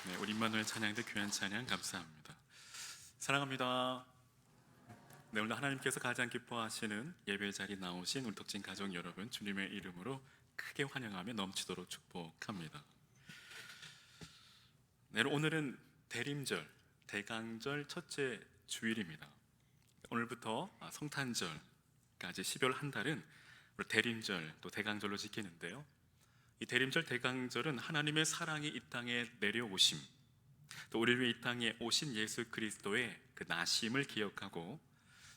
네, 우리 임마누엘 찬양대 귀한 찬양 감사합니다. 사랑합니다. 네, 오늘 하나님께서 가장 기뻐하시는 예배 자리 나오신 우리 덕진 가족 여러분, 주님의 이름으로 크게 환영하며 넘치도록 축복합니다. 네, 오늘은 대림절, 대강절 첫째 주일입니다. 오늘부터 성탄절까지 12월 한 달은 우리 대림절 또 대강절로 지키는데요. 이 대림절 대강절은 하나님의 사랑이 이 땅에 내려오심, 또 우리를 위해 이 땅에 오신 예수 그리스도의 그 나심을 기억하고,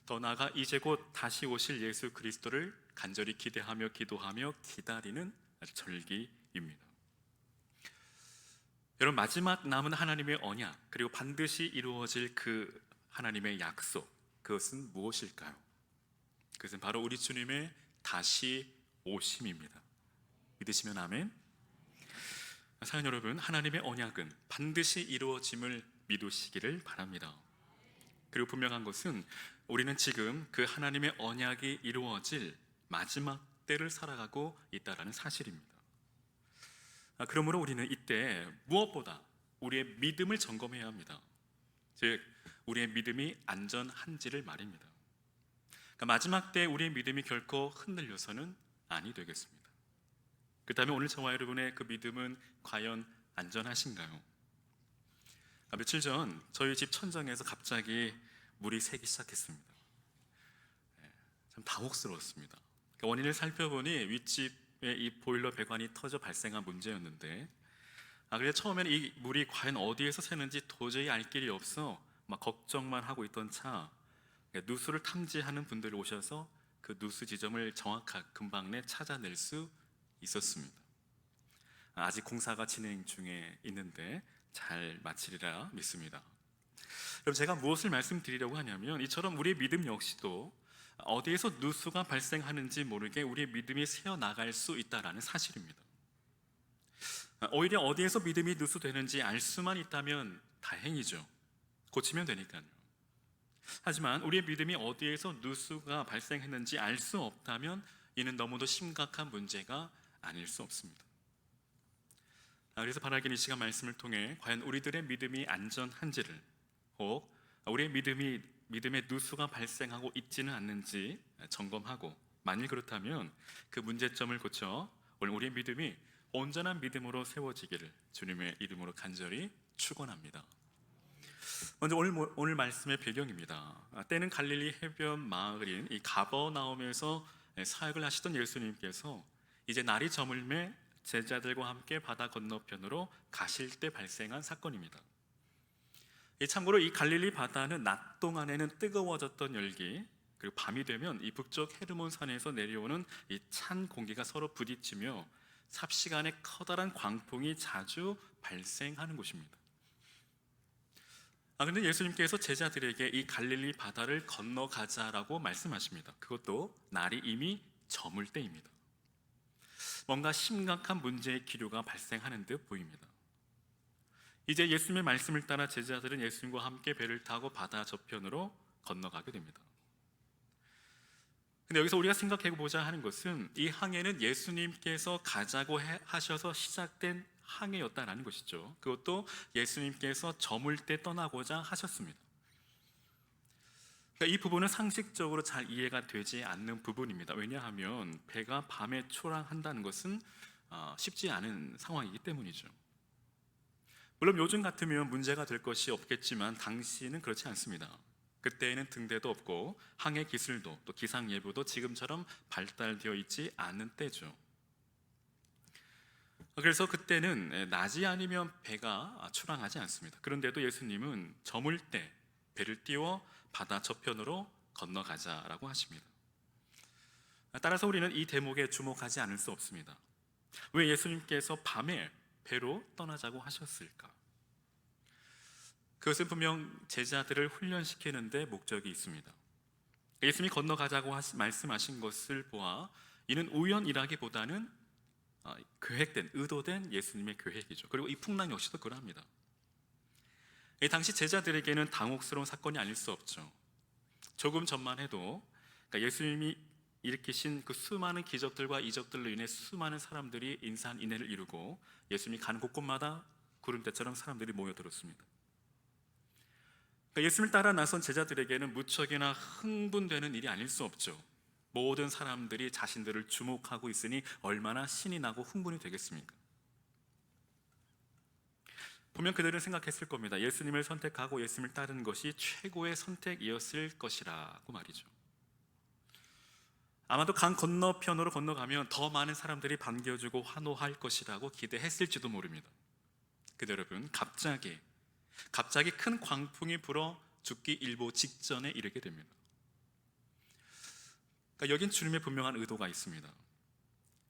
더 나아가 이제 곧 다시 오실 예수 그리스도를 간절히 기대하며 기도하며 기다리는 절기입니다. 여러분, 마지막 남은 하나님의 언약, 그리고 반드시 이루어질 그 하나님의 약속, 그것은 무엇일까요? 그것은 바로 우리 주님의 다시 오심입니다. 믿으시면 아멘. 사랑하는 여러분, 하나님의 언약은 반드시 이루어짐을 믿으시기를 바랍니다. 그리고 분명한 것은 우리는 지금 그 하나님의 언약이 이루어질 마지막 때를 살아가고 있다는 사실입니다. 그러므로 우리는 이때 무엇보다 우리의 믿음을 점검해야 합니다. 즉, 우리의 믿음이 안전한지를 말입니다. 그러니까 마지막 때 우리의 믿음이 결코 흔들려서는 아니 되겠습니다. 그렇다면 오늘 저와 여러분의 그 믿음은 과연 안전하신가요? 며칠 전 저희 집 천장에서 갑자기 물이 새기 시작했습니다. 참 당혹스러웠습니다. 원인을 살펴보니 윗집의 이 보일러 배관이 터져 발생한 문제였는데, 그래서 처음에는 이 물이 과연 어디에서 새는지 도저히 알 길이 없어 막 걱정만 하고 있던 차, 누수를 탐지하는 분들이 오셔서 그 누수 지점을 정확하게 금방 내 찾아낼 수 있었습니다. 아직 공사가 진행 중에 있는데 잘 마치리라 믿습니다. 그럼 제가 무엇을 말씀드리려고 하냐면, 이처럼 우리의 믿음 역시도 어디에서 누수가 발생하는지 모르게 우리의 믿음이 새어나갈 수 있다는 사실입니다. 오히려 어디에서 믿음이 누수되는지 알 수만 있다면 다행이죠. 고치면 되니까요. 하지만 우리의 믿음이 어디에서 누수가 발생했는지 알 수 없다면 이는 너무도 심각한 문제가 아닐 수 없습니다. 그래서 바라기는 이 시간 말씀을 통해 과연 우리들의 믿음이 안전한지를, 혹 우리의 믿음의 누수가 발생하고 있지는 않는지 점검하고, 만일 그렇다면 그 문제점을 고쳐 오늘 우리의 믿음이 온전한 믿음으로 세워지기를 주님의 이름으로 간절히 축원합니다. 먼저 오늘 말씀의 배경입니다. 때는 갈릴리 해변 마을인 이 가버나움에서 사역을 하시던 예수님께서 이제 날이 저물매 제자들과 함께 바다 건너편으로 가실 때 발생한 사건입니다. 참고로 이 갈릴리 바다는 낮 동안에는 뜨거워졌던 열기, 그리고 밤이 되면 이 북쪽 헤르몬 산에서 내려오는 이 찬 공기가 서로 부딪히며 삽시간에 커다란 광풍이 자주 발생하는 곳입니다. 그런데 예수님께서 제자들에게 이 갈릴리 바다를 건너가자라고 말씀하십니다. 그것도 날이 이미 저물 때입니다. 뭔가 심각한 문제의 기류가 발생하는 듯 보입니다. 이제 예수님의 말씀을 따라 제자들은 예수님과 함께 배를 타고 바다 저편으로 건너가게 됩니다. 근데 여기서 우리가 생각해 보자 하는 것은, 이 항해는 예수님께서 가자고 하셔서 시작된 항해였다라는 것이죠. 그것도 예수님께서 저물 때 떠나고자 하셨습니다. 그러니까 이 부분은 상식적으로 잘 이해가 되지 않는 부분입니다. 왜냐하면 배가 밤에 초랑한다는 것은 쉽지 않은 상황이기 때문이죠. 물론 요즘 같으면 문제가 될 것이 없겠지만 당시는 그렇지 않습니다. 그때에는 등대도 없고 항해 기술도 또 기상 예보도 지금처럼 발달되어 있지 않은 때죠. 그래서 그때는 낮이 아니면 배가 출항하지 않습니다. 그런데도 예수님은 저물 때 배를 띄워 바다 저편으로 건너가자라고 하십니다. 따라서 우리는 이 대목에 주목하지 않을 수 없습니다. 왜 예수님께서 밤에 배로 떠나자고 하셨을까? 그것은 분명 제자들을 훈련시키는 데 목적이 있습니다. 예수님이 건너가자고 말씀하신 것을 보아 이는 우연이라기보다는 계획된, 의도된 예수님의 계획이죠. 그리고 이 풍랑 역시도 그러합니다. 당시 제자들에게는 당혹스러운 사건이 아닐 수 없죠. 조금 전만 해도 예수님이 일으키신 그 수많은 기적들과 이적들로 인해 수많은 사람들이 인산인해를 이루고 예수님이 가는 곳곳마다 구름대처럼 사람들이 모여들었습니다. 그러니까 예수님을 따라 나선 제자들에게는 무척이나 흥분되는 일이 아닐 수 없죠. 모든 사람들이 자신들을 주목하고 있으니 얼마나 신이 나고 흥분이 되겠습니까? 보면 그들은 생각했을 겁니다. 예수님을 선택하고 예수님을 따르는 것이 최고의 선택이었을 것이라고 말이죠. 아마도 강 건너편으로 건너가면 더 많은 사람들이 반겨주고 환호할 것이라고 기대했을지도 모릅니다. 근데 여러분, 갑자기 큰 광풍이 불어 죽기 일보 직전에 이르게 됩니다. 그러니까 여긴 주님의 분명한 의도가 있습니다.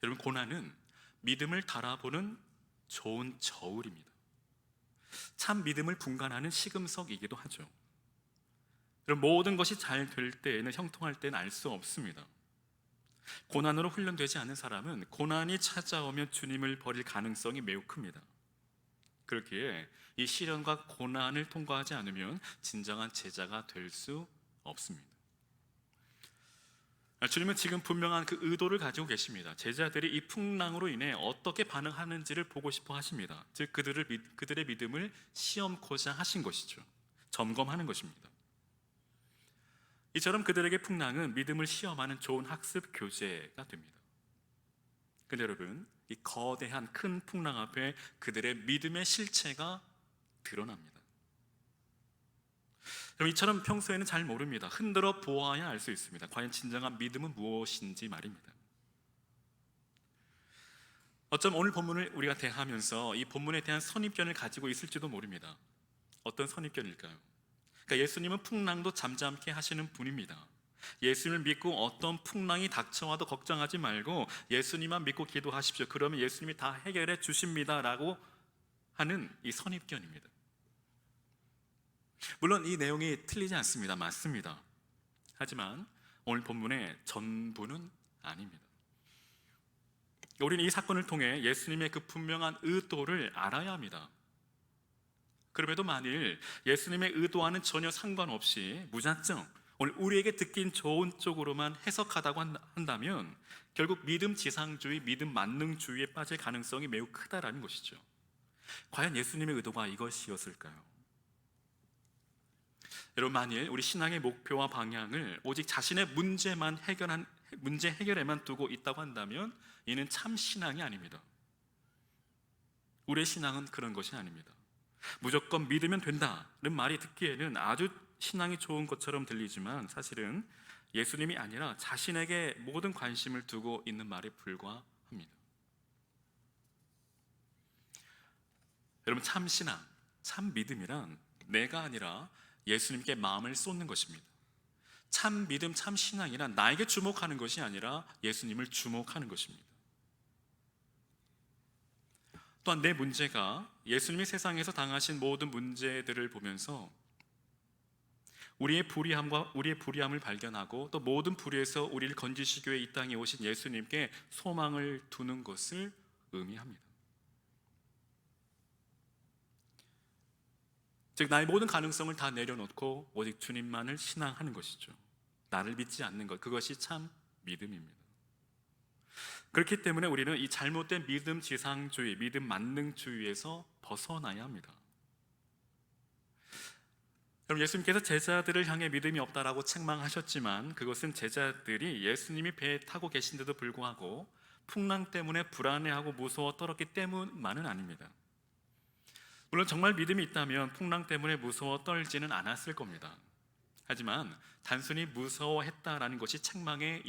여러분, 고난은 믿음을 달아보는 좋은 저울입니다. 참 믿음을 분간하는 시금석이기도 하죠. 여러분, 모든 것이 잘 될 때에는, 형통할 때는 알 수 없습니다. 고난으로 훈련되지 않은 사람은 고난이 찾아오면 주님을 버릴 가능성이 매우 큽니다. 그렇기에 이 시련과 고난을 통과하지 않으면 진정한 제자가 될 수 없습니다. 주님은 지금 분명한 그 의도를 가지고 계십니다. 제자들이 이 풍랑으로 인해 어떻게 반응하는지를 보고 싶어 하십니다. 즉 그들의 믿음을 시험코자 하신 것이죠. 점검하는 것입니다. 이처럼 그들에게 풍랑은 믿음을 시험하는 좋은 학습 교재가 됩니다. 근데 여러분, 이 거대한 큰 풍랑 앞에 그들의 믿음의 실체가 드러납니다. 그럼 이처럼 평소에는 잘 모릅니다. 흔들어 보아야 알 수 있습니다. 과연 진정한 믿음은 무엇인지 말입니다. 어쩜 오늘 본문을 우리가 대하면서 이 본문에 대한 선입견을 가지고 있을지도 모릅니다. 어떤 선입견일까요? 그러니까 예수님은 풍랑도 잠잠케 하시는 분입니다. 예수님을 믿고 어떤 풍랑이 닥쳐와도 걱정하지 말고 예수님만 믿고 기도하십시오. 그러면 예수님이 다 해결해 주십니다 라고 하는 이 선입견입니다. 물론 이 내용이 틀리지 않습니다. 맞습니다. 하지만 오늘 본문의 전부는 아닙니다. 우리는 이 사건을 통해 예수님의 그 분명한 의도를 알아야 합니다. 그럼에도 만일 예수님의 의도와는 전혀 상관없이 무작정 오늘 우리에게 듣긴 좋은 쪽으로만 해석하다고 한다면 결국 믿음 지상주의, 믿음 만능주의에 빠질 가능성이 매우 크다라는 것이죠. 과연 예수님의 의도가 이것이었을까요? 여러분, 만일 우리 신앙의 목표와 방향을 오직 자신의 문제 해결에만 두고 있다고 한다면 이는 참 신앙이 아닙니다. 우리의 신앙은 그런 것이 아닙니다. 무조건 믿으면 된다는 말이 듣기에는 아주 신앙이 좋은 것처럼 들리지만 사실은 예수님이 아니라 자신에게 모든 관심을 두고 있는 말에 불과합니다. 여러분, 참 신앙, 참 믿음이란 내가 아니라 예수님께 마음을 쏟는 것입니다. 참 믿음, 참 신앙이란 나에게 주목하는 것이 아니라 예수님을 주목하는 것입니다. 또한 내 문제가 예수님이 세상에서 당하신 모든 문제들을 보면서 우리의 불의함을 발견하고 또 모든 불의에서 우리를 건지시기 위해 이 땅에 오신 예수님께 소망을 두는 것을 의미합니다. 즉 나의 모든 가능성을 다 내려놓고 오직 주님만을 신앙하는 것이죠. 나를 믿지 않는 것, 그것이 참 믿음입니다. 그렇기 때문에 우리는 이 잘못된 믿음 지상주의, 믿음 만능주의에서 벗어나야 합니다. 그럼 예수님께서 제자들을 향해 믿음이 없다라고 책망하셨지만 그것은 제자들이 예수님이 배에 타고 계신데도 불구하고 풍랑 때문에 불안해하고 무서워 떨었기 때문만은 아닙니다. 물론 정말 믿음이 있다면 풍랑 때문에 무서워 떨지는 않았을 겁니다. 하지만 단순히 무서워했다라는 것이 책망의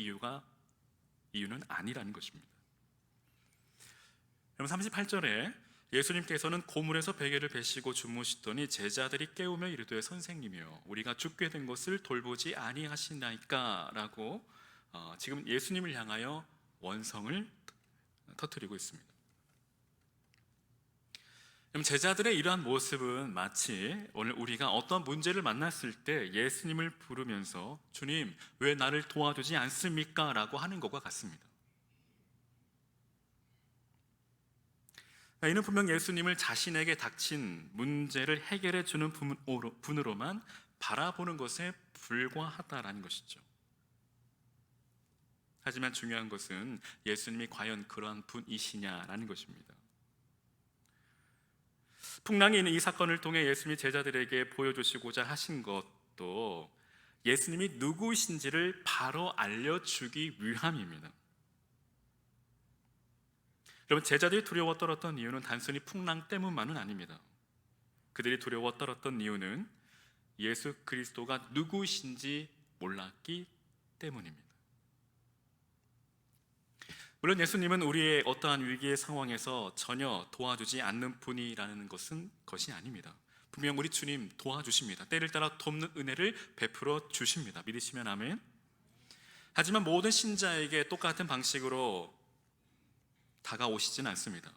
이유는 아니라는 것입니다. 여러분, 38절에 예수님께서는 고물에서 베개를 베시고 주무시더니 제자들이 깨우며 이르되 선생님이여 우리가 죽게 된 것을 돌보지 아니하시나이까 라고 지금 예수님을 향하여 원성을 터뜨리고 있습니다. 그럼 제자들의 이러한 모습은 마치 오늘 우리가 어떤 문제를 만났을 때 예수님을 부르면서 주님 왜 나를 도와주지 않습니까? 라고 하는 것과 같습니다. 이는 분명 예수님을 자신에게 닥친 문제를 해결해 주는 분으로만 바라보는 것에 불과하다라는 것이죠. 하지만 중요한 것은 예수님이 과연 그러한 분이시냐라는 것입니다. 풍랑이 있는 이 사건을 통해 예수님이 제자들에게 보여주시고자 하신 것도 예수님이 누구신지를 바로 알려주기 위함입니다. 여러분, 제자들이 두려워 떨었던 이유는 단순히 풍랑 때문만은 아닙니다. 그들이 두려워 떨었던 이유는 예수 그리스도가 누구신지 몰랐기 때문입니다. 물론 예수님은 우리의 어떠한 위기의 상황에서 전혀 도와주지 않는 분이라는 것이 아닙니다. 분명 우리 주님 도와주십니다. 때를 따라 돕는 은혜를 베풀어 주십니다. 믿으시면 아멘. 하지만 모든 신자에게 똑같은 방식으로 다가오시진 않습니다.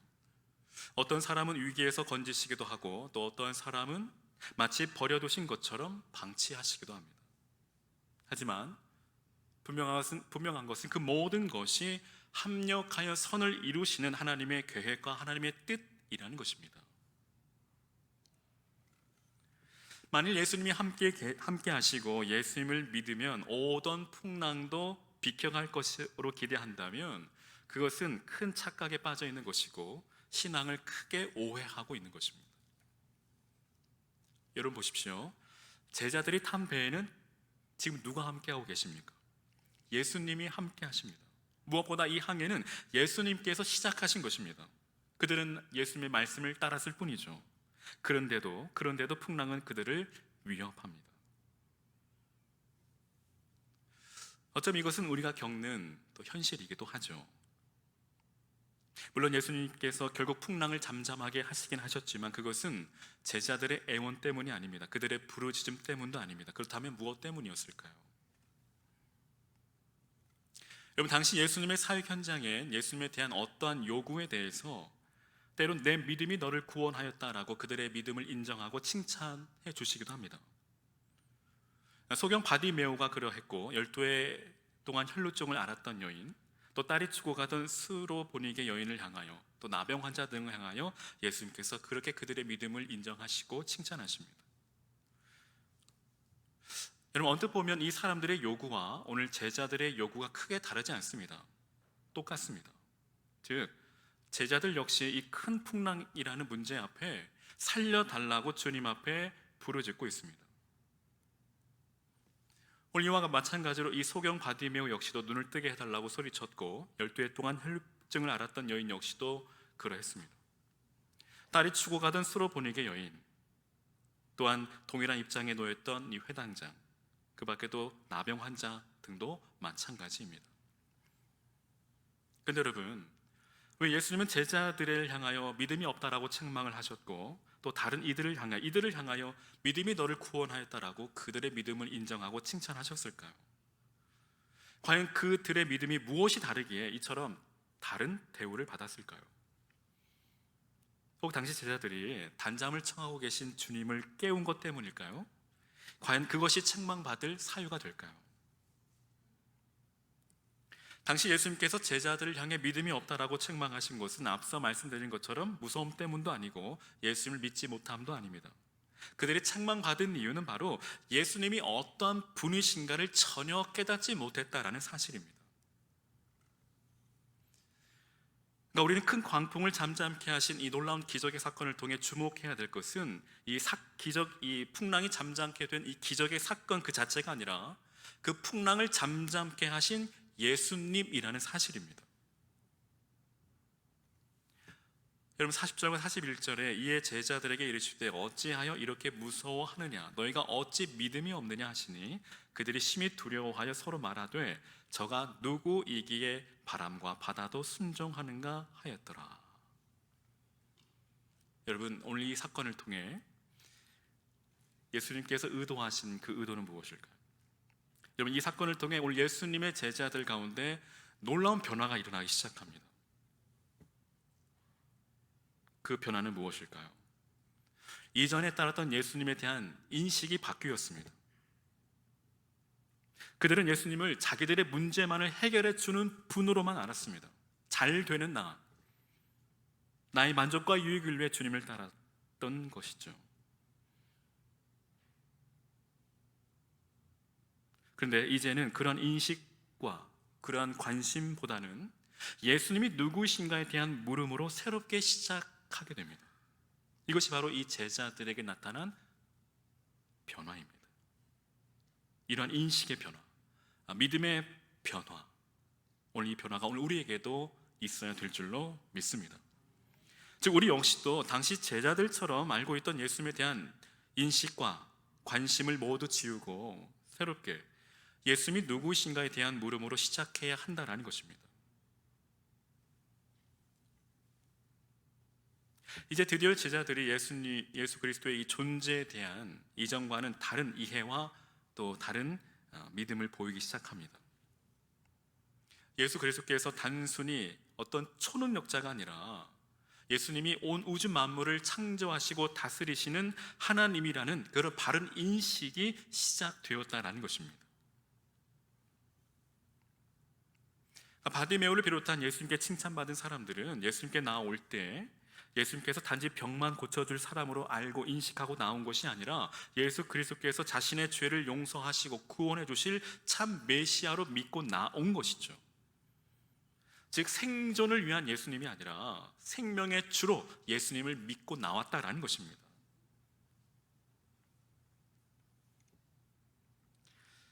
어떤 사람은 위기에서 건지시기도 하고, 또 어떤 사람은 마치 버려두신 것처럼 방치하시기도 합니다. 하지만 분명한 것은 그 모든 것이 합력하여 선을 이루시는 하나님의 계획과 하나님의 뜻이라는 것입니다. 만일 예수님이 함께 하시고 예수님을 믿으면 오던 풍랑도 비켜갈 것으로 기대한다면 그것은 큰 착각에 빠져 있는 것이고 신앙을 크게 오해하고 있는 것입니다. 여러분 보십시오. 제자들이 탄 배에는 지금 누가 함께하고 계십니까? 예수님이 함께 하십니다. 무엇보다 이 항해는 예수님께서 시작하신 것입니다. 그들은 예수님의 말씀을 따랐을 뿐이죠. 그런데도 풍랑은 그들을 위협합니다. 어쩌면 이것은 우리가 겪는 또 현실이기도 하죠. 물론 예수님께서 결국 풍랑을 잠잠하게 하시긴 하셨지만 그것은 제자들의 애원 때문이 아닙니다. 그들의 부르짖음 때문도 아닙니다. 그렇다면 무엇 때문이었을까요? 여러분, 당시 예수님의 사역 현장에 예수님에 대한 어떠한 요구에 대해서 때론 내 믿음이 너를 구원하였다라고 그들의 믿음을 인정하고 칭찬해 주시기도 합니다. 소경 바디메오가 그러했고 12해 동안 혈루증을 앓았던 여인, 또 딸이 죽어가던 스로보니게 여인을 향하여, 또 나병 환자 등을 향하여 예수님께서 그렇게 그들의 믿음을 인정하시고 칭찬하십니다. 여러분, 언뜻 보면 이 사람들의 요구와 오늘 제자들의 요구가 크게 다르지 않습니다. 똑같습니다. 즉 제자들 역시 이 큰 풍랑이라는 문제 앞에 살려달라고 주님 앞에 부르짖고 있습니다. 오늘 이와 마찬가지로 이 소경 바디메오 역시도 눈을 뜨게 해달라고 소리쳤고 12해 동안 혈증을 앓았던 여인 역시도 그러했습니다. 딸이 죽어가던 스로보니게 여인, 또한 동일한 입장에 놓였던 이 회당장, 그 밖에도 나병 환자 등도 마찬가지입니다. 그런데 여러분, 왜 예수님은 제자들을 향하여 믿음이 없다라고 책망을 하셨고 또 다른 이들을 향하여 믿음이 너를 구원하였다라고 그들의 믿음을 인정하고 칭찬하셨을까요? 과연 그들의 믿음이 무엇이 다르기에 이처럼 다른 대우를 받았을까요? 혹 당시 제자들이 단잠을 청하고 계신 주님을 깨운 것 때문일까요? 과연 그것이 책망받을 사유가 될까요? 당시 예수님께서 제자들을 향해 믿음이 없다라고 책망하신 것은 앞서 말씀드린 것처럼 무서움 때문도 아니고 예수님을 믿지 못함도 아닙니다. 그들이 책망받은 이유는 바로 예수님이 어떠한 분이신가를 전혀 깨닫지 못했다라는 사실입니다. 그러니까 우리는 큰 광풍을 잠잠케 하신 이 놀라운 기적의 사건을 통해 주목해야 될 것은 이 풍랑이 잠잠게 된 이 기적의 사건 그 자체가 아니라 그 풍랑을 잠잠케 하신 예수님이라는 사실입니다. 여러분 40절과 41절에 이에 제자들에게 이르시되 어찌하여 이렇게 무서워하느냐 너희가 어찌 믿음이 없느냐 하시니 그들이 심히 두려워하여 서로 말하되 저가 누구이기에 바람과 바다도 순종하는가 하였더라. 여러분, 오늘 이 사건을 통해 예수님께서 의도하신 그 의도는 무엇일까요? 여러분, 이 사건을 통해 오늘 예수님의 제자들 가운데 놀라운 변화가 일어나기 시작합니다. 그 변화는 무엇일까요? 이전에 따랐던 예수님에 대한 인식이 바뀌었습니다. 그들은 예수님을 자기들의 문제만을 해결해 주는 분으로만 알았습니다. 잘 되는 나의 만족과 유익을 위해 주님을 따랐던 것이죠. 그런데 이제는 그런 인식과 그러한 관심보다는 예수님이 누구이신가에 대한 물음으로 새롭게 시작하게 됩니다. 이것이 바로 이 제자들에게 나타난 변화입니다. 이러한 인식의 변화, 믿음의 변화, 오늘 이 변화가 오늘 우리에게도 있어야 될 줄로 믿습니다. 즉 우리 역시도 당시 제자들처럼 알고 있던 예수님에 대한 인식과 관심을 모두 지우고 새롭게 예수님이 누구이신가에 대한 물음으로 시작해야 한다는 것입니다. 이제 드디어 제자들이 예수 그리스도의 이 존재에 대한 이전과는 다른 이해와 또 다른 믿음을 보이기 시작합니다. 예수 그리스도께서 단순히 어떤 초능력자가 아니라 예수님이 온 우주 만물을 창조하시고 다스리시는 하나님이라는 그런 바른 인식이 시작되었다는 것입니다. 바디메오를 비롯한 예수님께 칭찬받은 사람들은 예수님께 나올 때 예수님께서 단지 병만 고쳐줄 사람으로 알고 인식하고 나온 것이 아니라 예수 그리스도께서 자신의 죄를 용서하시고 구원해 주실 참 메시아로 믿고 나온 것이죠. 즉 생존을 위한 예수님이 아니라 생명의 주로 예수님을 믿고 나왔다라는 것입니다.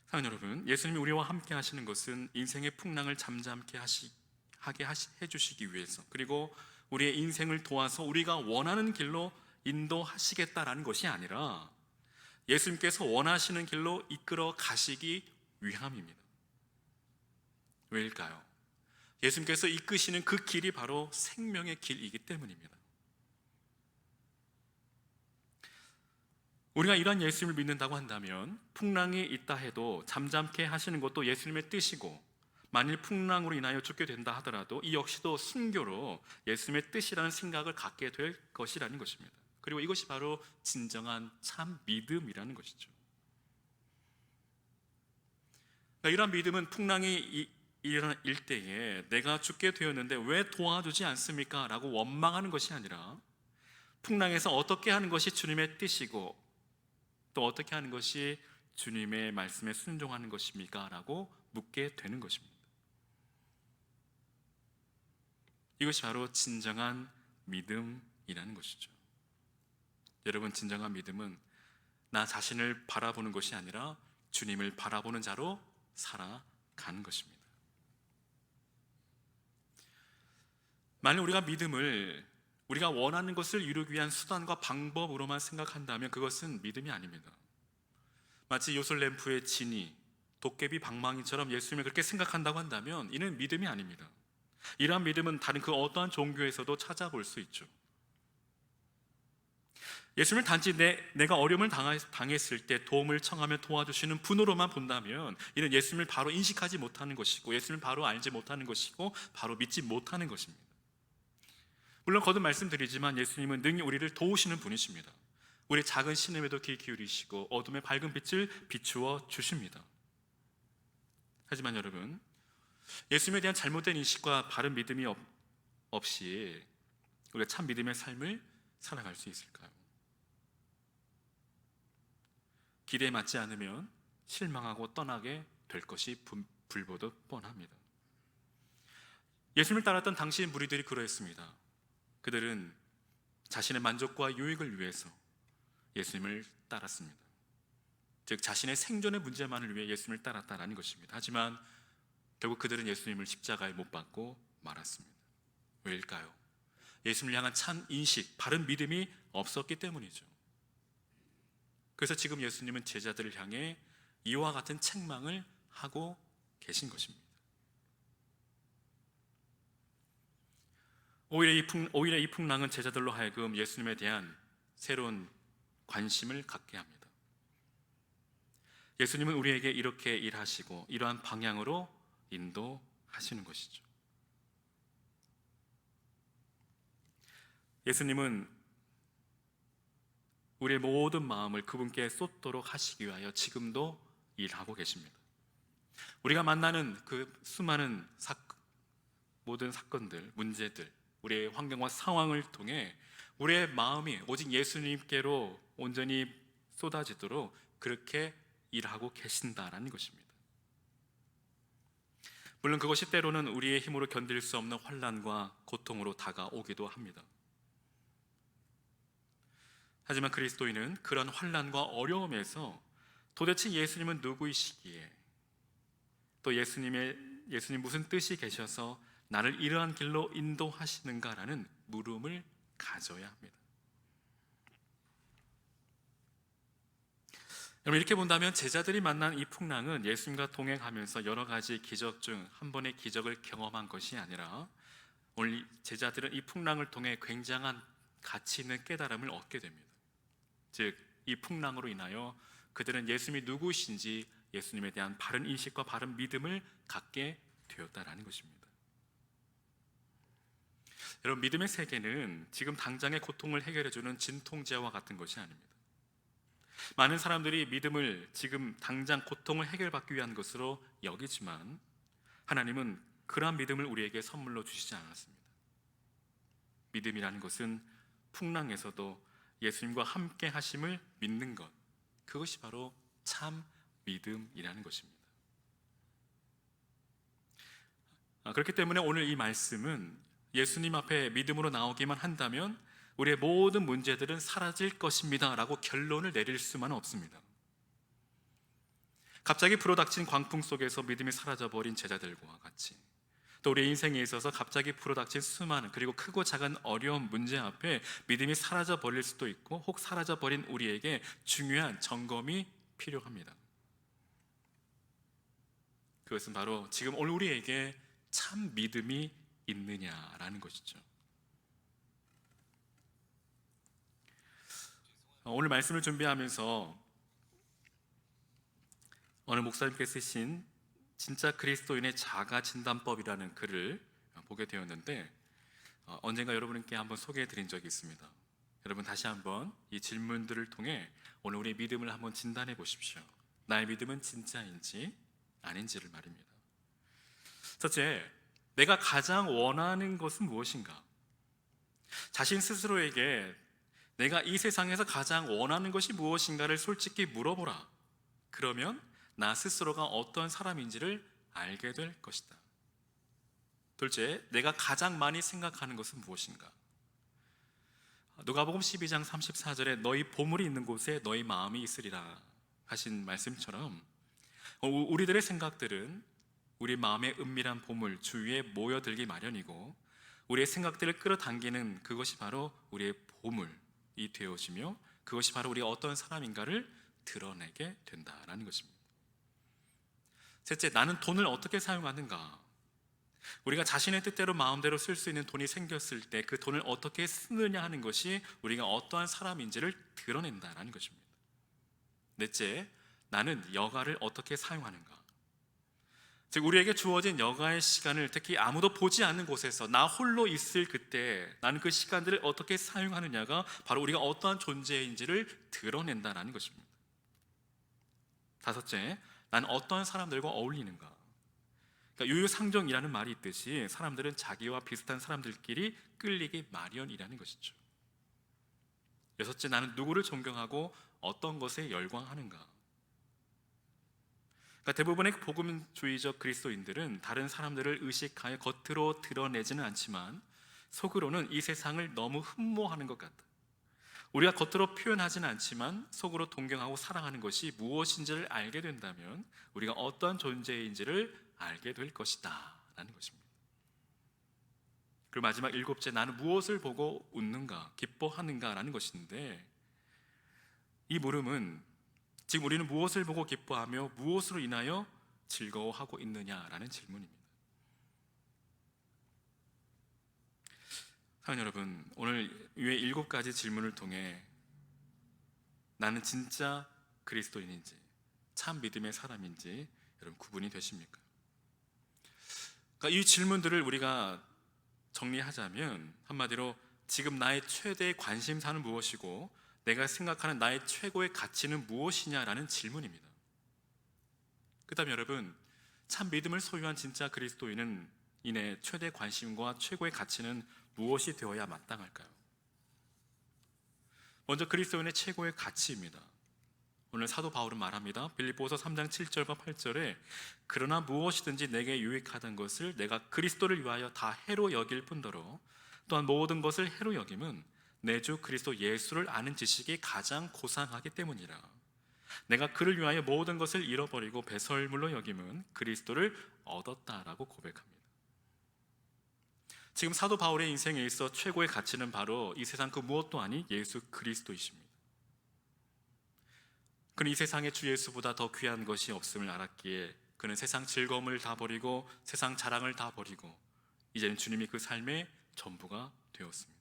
사랑하는 여러분, 예수님이 우리와 함께 하시는 것은 인생의 풍랑을 잠잠케 해주시기 위해서, 그리고 우리의 인생을 도와서 우리가 원하는 길로 인도하시겠다라는 것이 아니라 예수님께서 원하시는 길로 이끌어 가시기 위함입니다. 왜일까요? 예수님께서 이끄시는 그 길이 바로 생명의 길이기 때문입니다. 우리가 이러한 예수님을 믿는다고 한다면 풍랑이 있다 해도 잠잠케 하시는 것도 예수님의 뜻이고, 만일 풍랑으로 인하여 죽게 된다 하더라도 이 역시도 순교로 예수님의 뜻이라는 생각을 갖게 될 것이라는 것입니다. 그리고 이것이 바로 진정한 참 믿음이라는 것이죠. 이러한 믿음은 풍랑이 일어날 때에 내가 죽게 되었는데 왜 도와주지 않습니까? 라고 원망하는 것이 아니라 풍랑에서 어떻게 하는 것이 주님의 뜻이고 또 어떻게 하는 것이 주님의 말씀에 순종하는 것입니까? 라고 묻게 되는 것입니다. 이것이 바로 진정한 믿음이라는 것이죠. 여러분, 진정한 믿음은 나 자신을 바라보는 것이 아니라 주님을 바라보는 자로 살아가는 것입니다. 만약 우리가 믿음을 우리가 원하는 것을 이루기 위한 수단과 방법으로만 생각한다면 그것은 믿음이 아닙니다. 마치 요술램프의 진이, 도깨비 방망이처럼 예수님을 그렇게 생각한다고 한다면 이는 믿음이 아닙니다. 이러한 믿음은 다른 그 어떠한 종교에서도 찾아볼 수 있죠. 예수님을 단지 내가 어려움을 당했을 때 도움을 청하며 도와주시는 분으로만 본다면 이는 예수님을 바로 인식하지 못하는 것이고 예수님을 바로 알지 못하는 것이고 바로 믿지 못하는 것입니다. 물론 거듭 말씀드리지만 예수님은 능히 우리를 도우시는 분이십니다. 우리 작은 신음에도 귀 기울이시고 어둠의 밝은 빛을 비추어 주십니다. 하지만 여러분, 예수님에 대한 잘못된 인식과 바른 믿음이 없이 우리가 참 믿음의 삶을 살아갈 수 있을까요? 기대에 맞지 않으면 실망하고 떠나게 될 것이 불보듯 뻔합니다. 예수님을 따랐던 당시 무리들이 그러했습니다. 그들은 자신의 만족과 유익을 위해서 예수님을 따랐습니다. 즉 자신의 생존의 문제만을 위해 예수님을 따랐다는 것입니다. 하지만 결국 그들은 예수님을 십자가에 못 박고 말았습니다. 왜일까요? 예수님을 향한 참 인식, 바른 믿음이 없었기 때문이죠. 그래서 지금 예수님은 제자들을 향해 이와 같은 책망을 하고 계신 것입니다. 오히려 이 풍랑은 제자들로 하여금 예수님에 대한 새로운 관심을 갖게 합니다. 예수님은 우리에게 이렇게 일하시고 이러한 방향으로 인도하시는 것이죠. 예수님은 우리의 모든 마음을 그분께 쏟도록 하시기 위하여 지금도 일하고 계십니다. 우리가 만나는 그 수많은 모든 사건들, 문제들, 우리의 환경과 상황을 통해 우리의 마음이 오직 예수님께로 온전히 쏟아지도록 그렇게 일하고 계신다라는 것입니다. 물론 그것이 때로는 우리의 힘으로 견딜 수 없는 환난과 고통으로 다가오기도 합니다. 하지만 그리스도인은 그런 환난과 어려움에서 도대체 예수님은 누구이시기에, 또 예수님 무슨 뜻이 계셔서 나를 이러한 길로 인도하시는가라는 물음을 가져야 합니다. 여러분, 이렇게 본다면 제자들이 만난 이 풍랑은 예수님과 동행하면서 여러 가지 기적 중 한 번의 기적을 경험한 것이 아니라 오늘 제자들은 이 풍랑을 통해 굉장한 가치 있는 깨달음을 얻게 됩니다. 즉, 이 풍랑으로 인하여 그들은 예수님이 누구신지 예수님에 대한 바른 인식과 바른 믿음을 갖게 되었다라는 것입니다. 여러분, 믿음의 세계는 지금 당장의 고통을 해결해주는 진통제와 같은 것이 아닙니다. 많은 사람들이 믿음을 지금 당장 고통을 해결받기 위한 것으로 여기지만 하나님은 그러한 믿음을 우리에게 선물로 주시지 않았습니다. 믿음이라는 것은 풍랑에서도 예수님과 함께 하심을 믿는 것, 그것이 바로 참 믿음이라는 것입니다. 그렇기 때문에 오늘 이 말씀은 예수님 앞에 믿음으로 나오기만 한다면 우리의 모든 문제들은 사라질 것입니다 라고 결론을 내릴 수만 없습니다. 갑자기 불어닥친 광풍 속에서 믿음이 사라져버린 제자들과 같이, 또 우리의 인생에 있어서 갑자기 불어닥친 수많은 그리고 크고 작은 어려운 문제 앞에 믿음이 사라져버릴 수도 있고, 혹 사라져버린 우리에게 중요한 점검이 필요합니다. 그것은 바로 지금 오늘 우리에게 참 믿음이 있느냐라는 것이죠. 오늘 말씀을 준비하면서 어느 목사님께 쓰신 진짜 그리스도인의 자가 진단법이라는 글을 보게 되었는데, 언젠가 여러분께 한번 소개해 드린 적이 있습니다. 여러분, 다시 한번 이 질문들을 통해 오늘 우리의 믿음을 한번 진단해 보십시오. 나의 믿음은 진짜인지 아닌지를 말입니다. 첫째, 내가 가장 원하는 것은 무엇인가? 자신 스스로에게 내가 이 세상에서 가장 원하는 것이 무엇인가를 솔직히 물어보라. 그러면 나 스스로가 어떤 사람인지를 알게 될 것이다. 둘째, 내가 가장 많이 생각하는 것은 무엇인가? 누가복음 12장 34절에 너희 보물이 있는 곳에 너희 마음이 있으리라 하신 말씀처럼, 우리들의 생각들은 우리 마음의 은밀한 보물 주위에 모여들기 마련이고, 우리의 생각들을 끌어당기는 그것이 바로 우리의 보물이 되어지며, 그것이 바로 우리가 어떤 사람인가를 드러내게 된다라는 것입니다. 셋째, 나는 돈을 어떻게 사용하는가? 우리가 자신의 뜻대로 마음대로 쓸 수 있는 돈이 생겼을 때 그 돈을 어떻게 쓰느냐 하는 것이 우리가 어떠한 사람인지를 드러낸다라는 것입니다. 넷째, 나는 여가를 어떻게 사용하는가? 즉, 우리에게 주어진 여가의 시간을 특히 아무도 보지 않는 곳에서 나 홀로 있을 그때 나는 그 시간들을 어떻게 사용하느냐가 바로 우리가 어떠한 존재인지를 드러낸다라는 것입니다. 다섯째, 나는 어떠한 사람들과 어울리는가? 그러니까 유유상종이라는 말이 있듯이 사람들은 자기와 비슷한 사람들끼리 끌리기 마련이라는 것이죠. 여섯째, 나는 누구를 존경하고 어떤 것에 열광하는가? 그러니까 대부분의 복음주의적 그리스도인들은 다른 사람들을 의식하여 겉으로 드러내지는 않지만 속으로는 이 세상을 너무 흠모하는 것 같다. 우리가 겉으로 표현하지는 않지만 속으로 동경하고 사랑하는 것이 무엇인지를 알게 된다면 우리가 어떠한 존재인지를 알게 될 것이다 라는 것입니다. 그리고 마지막 일곱째, 나는 무엇을 보고 웃는가, 기뻐하는가 라는 것인데, 이 물음은 지금 우리는 무엇을 보고 기뻐하며 무엇으로 인하여 즐거워하고 있느냐라는 질문입니다. 사랑하는 여러분, 오늘 위의 7가지 질문을 통해 나는 진짜 그리스도인인지 참 믿음의 사람인지 여러분 구분이 되십니까? 그러니까 이 질문들을 우리가 정리하자면 한마디로 지금 나의 최대의 관심사는 무엇이고 내가 생각하는 나의 최고의 가치는 무엇이냐라는 질문입니다. 그 다음 여러분, 참 믿음을 소유한 진짜 그리스도인은 이내 최대 관심과 최고의 가치는 무엇이 되어야 마땅할까요? 먼저 그리스도인의 최고의 가치입니다. 오늘 사도 바울은 말합니다. 빌립보서 3장 7절과 8절에 그러나 무엇이든지 내게 유익하던 것을 내가 그리스도를 위하여 다 해로 여길 뿐더러 또한 모든 것을 해로 여김은 내 주 그리스도 예수를 아는 지식이 가장 고상하기 때문이라. 내가 그를 위하여 모든 것을 잃어버리고 배설물로 여김은 그리스도를 얻었다라고 고백합니다. 지금 사도 바울의 인생에 있어 최고의 가치는 바로 이 세상 그 무엇도 아닌 예수 그리스도이십니다. 그는 이 세상에 주 예수보다 더 귀한 것이 없음을 알았기에 그는 세상 즐거움을 다 버리고 세상 자랑을 다 버리고 이제는 주님이 그 삶의 전부가 되었습니다.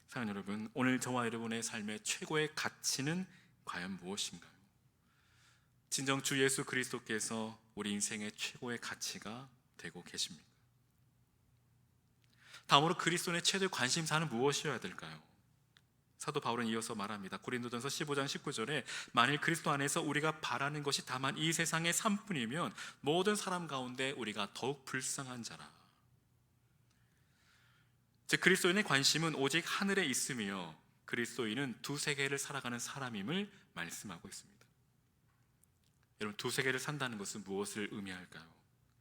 사랑하는 여러분, 오늘 저와 여러분의 삶의 최고의 가치는 과연 무엇인가요? 진정 주 예수 그리스도께서 우리 인생의 최고의 가치가 되고 계십니다. 다음으로 그리스도의 최대 관심사는 무엇이어야 될까요? 사도 바울은 이어서 말합니다. 고린도전서 15장 19절에 만일 그리스도 안에서 우리가 바라는 것이 다만 이 세상의 삶뿐이면 모든 사람 가운데 우리가 더욱 불쌍한 자라. 즉 그리스도인의 관심은 오직 하늘에 있으며 그리스도인은 두 세계를 살아가는 사람임을 말씀하고 있습니다. 여러분, 두 세계를 산다는 것은 무엇을 의미할까요?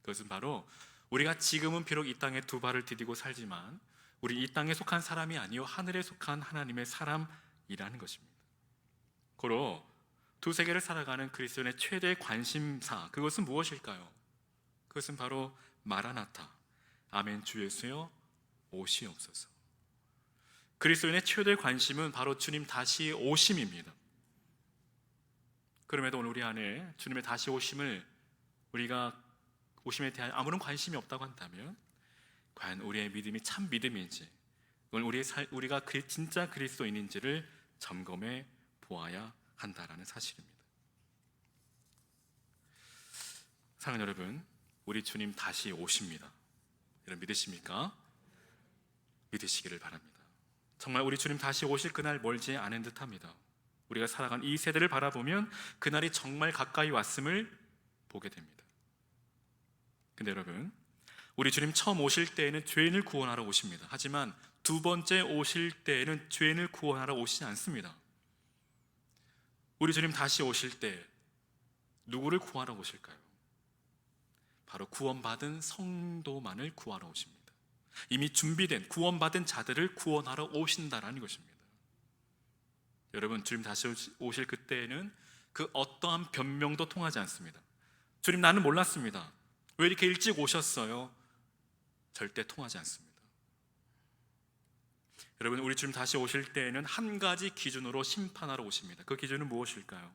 그것은 바로 우리가 지금은 비록 이 땅에 두 발을 디디고 살지만 우리 이 땅에 속한 사람이 아니요 하늘에 속한 하나님의 사람이라는 것입니다. 고로 두 세계를 살아가는 그리스도인의 최대 관심사, 그것은 무엇일까요? 그것은 바로 마라나타, 아멘 주 예수여 오시옵소서. 그리스도인의 최대 관심은 바로 주님 다시 오심입니다. 그럼에도 오늘 우리 안에 주님의 다시 오심을 우리가 오심에 대한 아무런 관심이 없다고 한다면 과연 우리의 믿음이 참 믿음인지, 우리가 진짜 그리스도인인지를 점검해 보아야 한다라는 사실입니다. 사랑하는 여러분, 우리 주님 다시 오십니다. 여러분 믿으십니까? 믿으시기를 바랍니다. 정말 우리 주님 다시 오실 그날 멀지 않은 듯합니다. 우리가 살아간 이 세대를 바라보면 그날이 정말 가까이 왔음을 보게 됩니다. 근데 여러분, 우리 주님 처음 오실 때에는 죄인을 구원하러 오십니다. 하지만 두 번째 오실 때에는 죄인을 구원하러 오시지 않습니다. 우리 주님 다시 오실 때 누구를 구하러 오실까요? 바로 구원받은 성도만을 구하러 오십니다. 이미 준비된 구원받은 자들을 구원하러 오신다라는 것입니다. 여러분, 주님 다시 오실 그때에는 그 어떠한 변명도 통하지 않습니다. 주님 나는 몰랐습니다. 왜 이렇게 일찍 오셨어요? 절대 통하지 않습니다. 여러분, 우리 주님 다시 오실 때에는 한 가지 기준으로 심판하러 오십니다. 그 기준은 무엇일까요?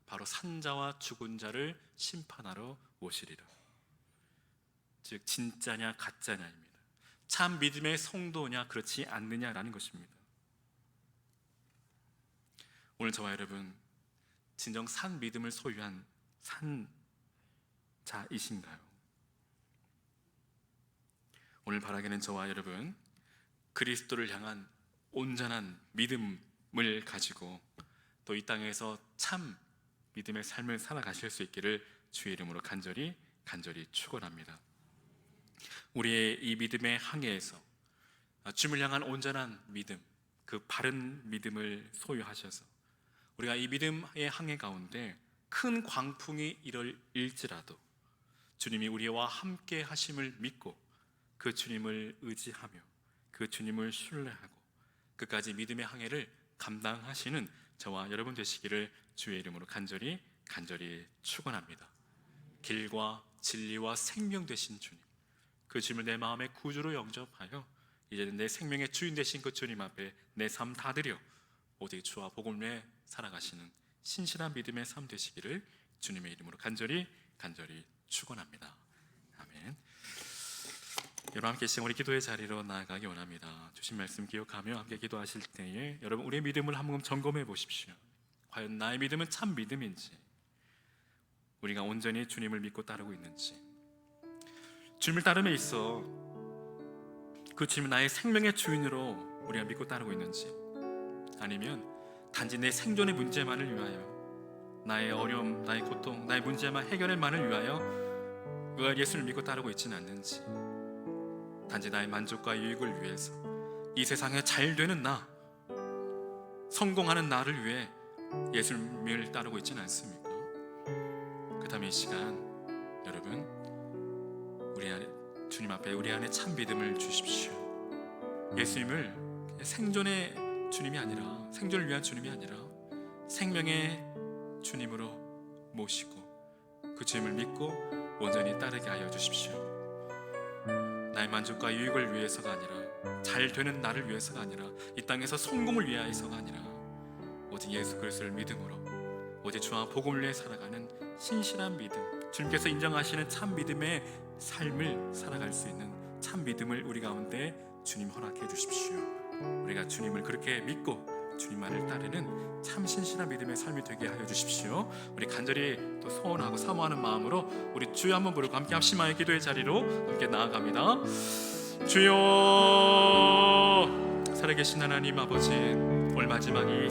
바로 산자와 죽은 자를 심판하러 오시리라. 즉 진짜냐 가짜냐입니다. 참 믿음의 성도냐 그렇지 않느냐라는 것입니다. 오늘 저와 여러분 진정 산 믿음을 소유한 산자이신가요? 오늘 바라기는 저와 여러분 그리스도를 향한 온전한 믿음을 가지고 또 이 땅에서 참 믿음의 삶을 살아가실 수 있기를 주의 이름으로 간절히 축원합니다. 우리의 이 믿음의 항해에서 주님을 향한 온전한 믿음, 그 바른 믿음을 소유하셔서 우리가 이 믿음의 항해 가운데 큰 광풍이 일지라도 주님이 우리와 함께 하심을 믿고 그 주님을 의지하며 그 주님을 신뢰하고 끝까지 믿음의 항해를 감당하시는 저와 여러분 되시기를 주의 이름으로 간절히 축원합니다. 길과 진리와 생명 되신 주님, 그 주님을 내 마음의 구주로 영접하여 이제는 내 생명의 주인 되신 그 주님 앞에 내 삶 다 드려 오직 주와 복음을 살아가시는 신실한 믿음의 삶 되시기를 주님의 이름으로 간절히 축원합니다. 아멘. 여러분 함께 시간 우리 기도의 자리로 나아가기 원합니다. 주신 말씀 기억하며 함께 기도하실 때에 여러분 우리의 믿음을 한번 점검해 보십시오. 과연 나의 믿음은 참 믿음인지, 우리가 온전히 주님을 믿고 따르고 있는지, 주님을 따름에 있어 그 주님을 나의 생명의 주인으로 우리가 믿고 따르고 있는지, 아니면 단지 내 생존의 문제만을 위하여 나의 어려움, 나의 고통, 나의 문제만 해결만을 위하여 우리가 예수를 믿고 따르고 있지는 않는지, 단지 나의 만족과 유익을 위해서 이 세상에 잘 되는 나, 성공하는 나를 위해 예수님을 따르고 있지는 않습니까? 그다음에 이 시간 여러분 우리 안에 주님 앞에 우리 안에 참 믿음을 주십시오. 예수님을 생존의 주님이 아니라, 생존을 위한 주님이 아니라 생명의 주님으로 모시고 그 주님을 믿고 온전히 따르게 하여 주십시오. 나의 만족과 유익을 위해서가 아니라, 잘 되는 나를 위해서가 아니라, 이 땅에서 성공을 위하여서가 아니라 오직 예수 그리스도를 믿음으로, 오직 주와 복음을 위해 살아가는 신실한 믿음, 주님께서 인정하시는 참 믿음의 삶을 살아갈 수 있는 참 믿음을 우리 가운데 주님 허락해 주십시오. 우리가 주님을 그렇게 믿고 주님만을 따르는 참 신실한 믿음의 삶이 되게 하여 주십시오. 우리 간절히 또 소원하고 사모하는 마음으로 우리 주여 한번 부르고 함께 합심하여 기도의 자리로 함께 나아갑니다. 주여, 살아계신 하나님 아버지, 오늘 마지막 이